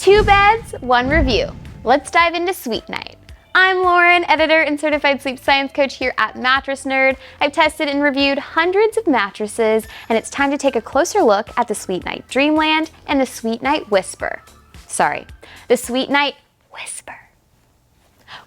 2 beds, 1 review. Let's dive into SweetNight. I'm Lauren, editor and certified sleep science coach here at Mattress Nerd. I've tested and reviewed hundreds of mattresses, and it's time to take a closer look at the SweetNight Dreamland and the SweetNight Whisper. The SweetNight Whisper.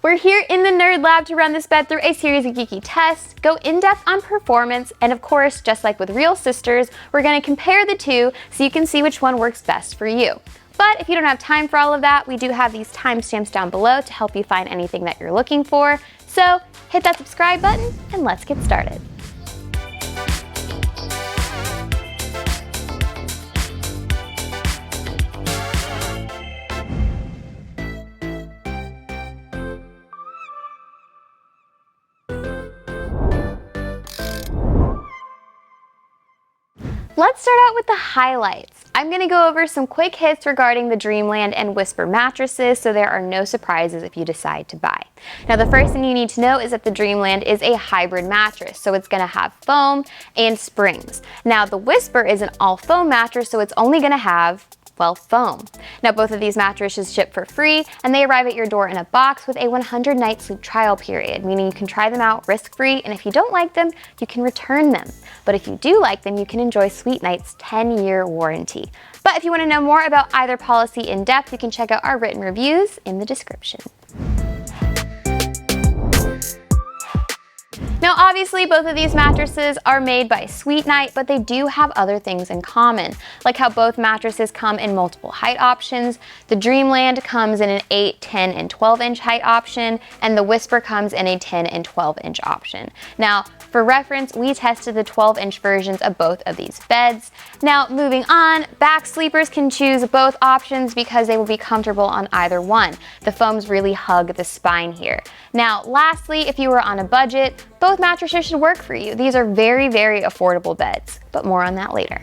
We're here in the Nerd Lab to run this bed through a series of geeky tests, go in-depth on performance, and of course, just like with real sisters, we're going to compare the two so you can see which one works best for you. But if you don't have time for all of that, we do have these timestamps down below to help you find anything that you're looking for. So hit that subscribe button and let's get started. Let's start out with the highlights. I'm going to go over some quick hits regarding the Dreamland and Whisper mattresses so there are no surprises if you decide to buy. Now the first thing you need to know is that the Dreamland is a hybrid mattress, so it's going to have foam and springs. Now the Whisper is an all foam mattress, so it's only going to have foam. Now both of these mattresses ship for free and they arrive at your door in a box with a 100-night sleep trial period, meaning you can try them out risk-free, and if you don't like them, you can return them. But if you do like them, you can enjoy SweetNight's 10-year warranty. But if you want to know more about either policy in depth, you can check out our written reviews in the description. Now obviously both of these mattresses are made by SweetNight, but they do have other things in common, like how both mattresses come in multiple height options. The Dreamland comes in an 8, 10, and 12-inch height option, and the Whisper comes in a 10 and 12-inch option. Now for reference, we tested the 12-inch versions of both of these beds. Now moving on, back sleepers can choose both options because they will be comfortable on either one. The foams really hug the spine here. Now lastly, if you were on a budget, both mattresses should work for you. These are very, very affordable beds, but more on that later.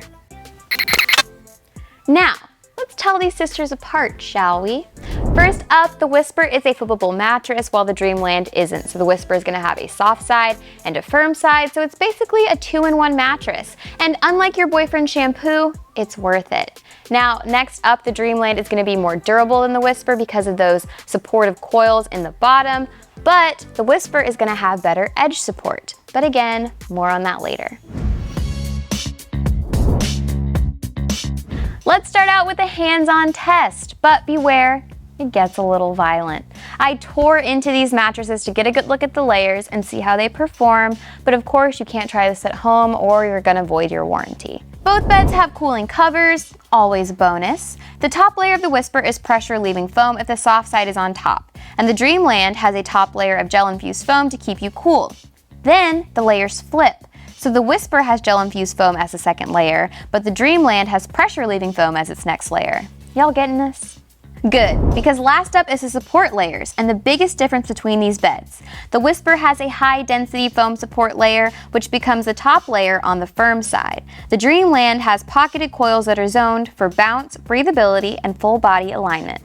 Now, let's tell these sisters apart, shall we? First up, the Whisper is a flippable mattress while the Dreamland isn't. So the Whisper is gonna have a soft side and a firm side, so it's basically a 2-in-1 mattress. And unlike your boyfriend's shampoo, it's worth it. Now, next up, the Dreamland is gonna be more durable than the Whisper because of those supportive coils in the bottom, but the Whisper is gonna have better edge support. But again, more on that later. Let's start out with a hands-on test, but beware, it gets a little violent. I tore into these mattresses to get a good look at the layers and see how they perform, but of course you can't try this at home or you're gonna void your warranty. Both beds have cooling covers, always a bonus. The top layer of the Whisper is pressure-leaving foam if the soft side is on top, and the Dreamland has a top layer of gel-infused foam to keep you cool. Then the layers flip. So the Whisper has gel-infused foam as the second layer, but the Dreamland has pressure-leaving foam as its next layer. Y'all getting this? Good, because last up is the support layers and the biggest difference between these beds. The Whisper has a high-density foam support layer, which becomes the top layer on the firm side. The Dreamland has pocketed coils that are zoned for bounce, breathability, and full body alignment.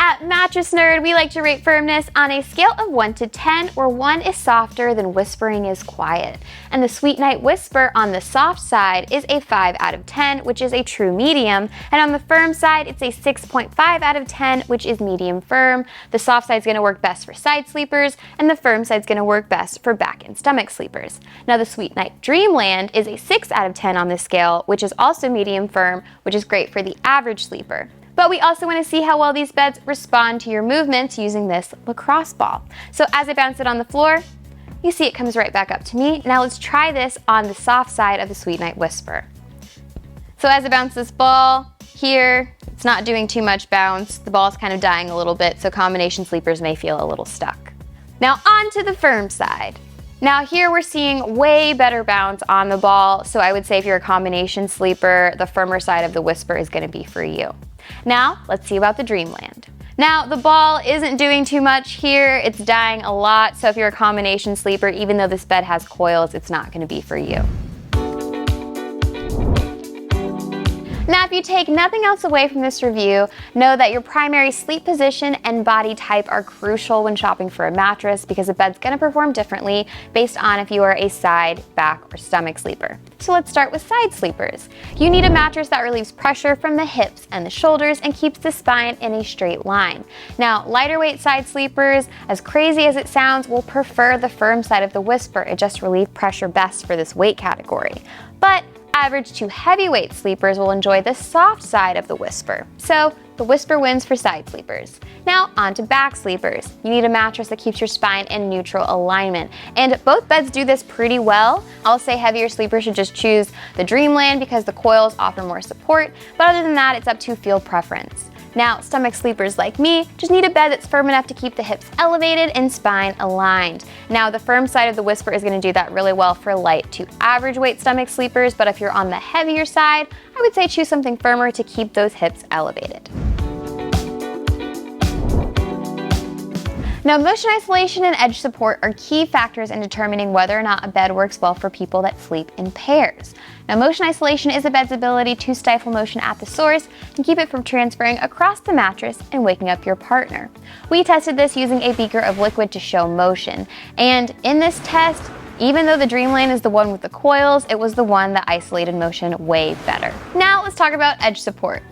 At Mattress Nerd, we like to rate firmness on a scale of 1 to 10, where 1 is softer than whispering is quiet. And the SweetNight Whisper on the soft side is a 5 out of 10, which is a true medium. And on the firm side, it's a 6.5 out of 10, which is medium firm. The soft side is going to work best for side sleepers, and the firm side is going to work best for back and stomach sleepers. Now the SweetNight Dreamland is a 6 out of 10 on this scale, which is also medium firm, which is great for the average sleeper. But we also want to see how well these beds respond to your movements using this lacrosse ball. So as I bounce it on the floor, you see it comes right back up to me. Now let's try this on the soft side of the SweetNight Whisper. So as I bounce this ball here, it's not doing too much bounce. The ball's kind of dying a little bit, so combination sleepers may feel a little stuck. Now on to the firm side. Now here we're seeing way better bounce on the ball, so I would say if you're a combination sleeper, the firmer side of the Whisper is going to be for you. Now, let's see about the Dreamland. Now, the ball isn't doing too much here. It's dying a lot, so if you're a combination sleeper, even though this bed has coils, it's not going to be for you. Now, if you take nothing else away from this review, know that your primary sleep position and body type are crucial when shopping for a mattress because the bed's going to perform differently based on if you are a side, back, or stomach sleeper. So let's start with side sleepers. You need a mattress that relieves pressure from the hips and the shoulders and keeps the spine in a straight line. Now, lighter weight side sleepers, as crazy as it sounds, will prefer the firm side of the Whisper. It just relieves pressure best for this weight category. But average to heavyweight sleepers will enjoy the soft side of the Whisper. So the Whisper wins for side sleepers. Now on to back sleepers. You need a mattress that keeps your spine in neutral alignment. And both beds do this pretty well. I'll say heavier sleepers should just choose the Dreamland because the coils offer more support, but other than that, it's up to field preference. Now, stomach sleepers like me just need a bed that's firm enough to keep the hips elevated and spine aligned. Now, the firm side of the Whisper is going to do that really well for light to average weight stomach sleepers, but if you're on the heavier side, I would say choose something firmer to keep those hips elevated. Now, motion isolation and edge support are key factors in determining whether or not a bed works well for people that sleep in pairs. Now, motion isolation is a bed's ability to stifle motion at the source and keep it from transferring across the mattress and waking up your partner. We tested this using a beaker of liquid to show motion, and in this test, even though the Dreamland is the one with the coils, it was the one that isolated motion way better. Now, let's talk about edge support.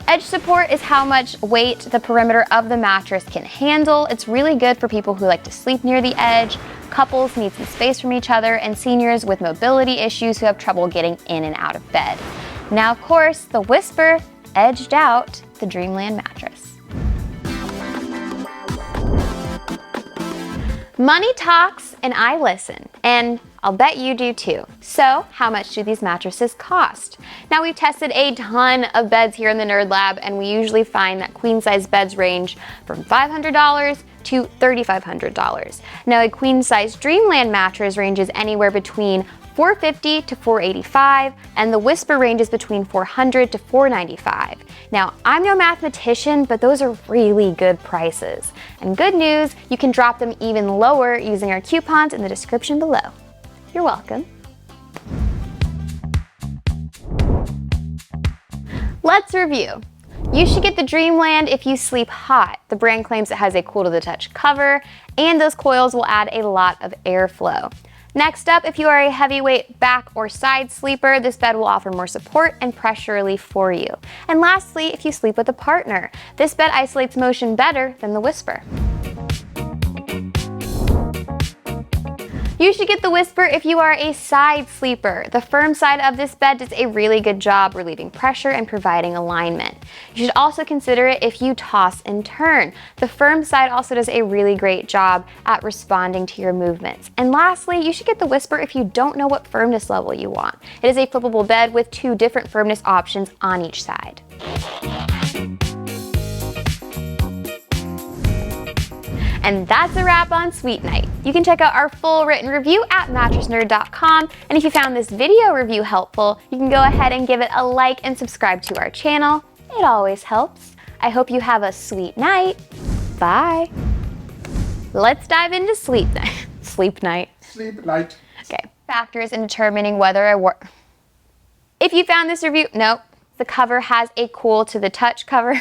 Edge support is how much weight the perimeter of the mattress can handle. It's really good for people who like to sleep near the edge, couples who need some space from each other, and seniors with mobility issues who have trouble getting in and out of bed. Now, of course, the Whisper edged out the Dreamland mattress. Money talks and I listen, and I'll bet you do too. So, how much do these mattresses cost? Now, we've tested a ton of beds here in the Nerd Lab, and we usually find that queen size beds range from $500 to $3,500. Now, a queen size Dreamland mattress ranges anywhere between $450 to $485, and the Whisper ranges between $400 to $495. Now, I'm no mathematician, but those are really good prices. And good news, you can drop them even lower using our coupons in the description below. You're welcome. Let's review. You should get the Dreamland if you sleep hot. The brand claims it has a cool to the touch cover, and those coils will add a lot of airflow. Next up, if you are a heavyweight back or side sleeper, this bed will offer more support and pressure relief for you. And lastly, if you sleep with a partner, this bed isolates motion better than the Whisper. You should get the Whisper if you are a side sleeper. The firm side of this bed does a really good job relieving pressure and providing alignment. You should also consider it if you toss and turn. The firm side also does a really great job at responding to your movements. And lastly, you should get the Whisper if you don't know what firmness level you want. It is a flippable bed with 2 different firmness options on each side. And that's a wrap on SweetNight. You can check out our full written review at mattressnerd.com. And if you found this video review helpful, you can go ahead and give it a like and subscribe to our channel. It always helps. I hope you have a sweet night. Bye. Let's dive into sleep night. Sleep night. Sleep night. Okay. Factors in determining whether I work. If you found this review, nope. The cover has a cool to the touch cover.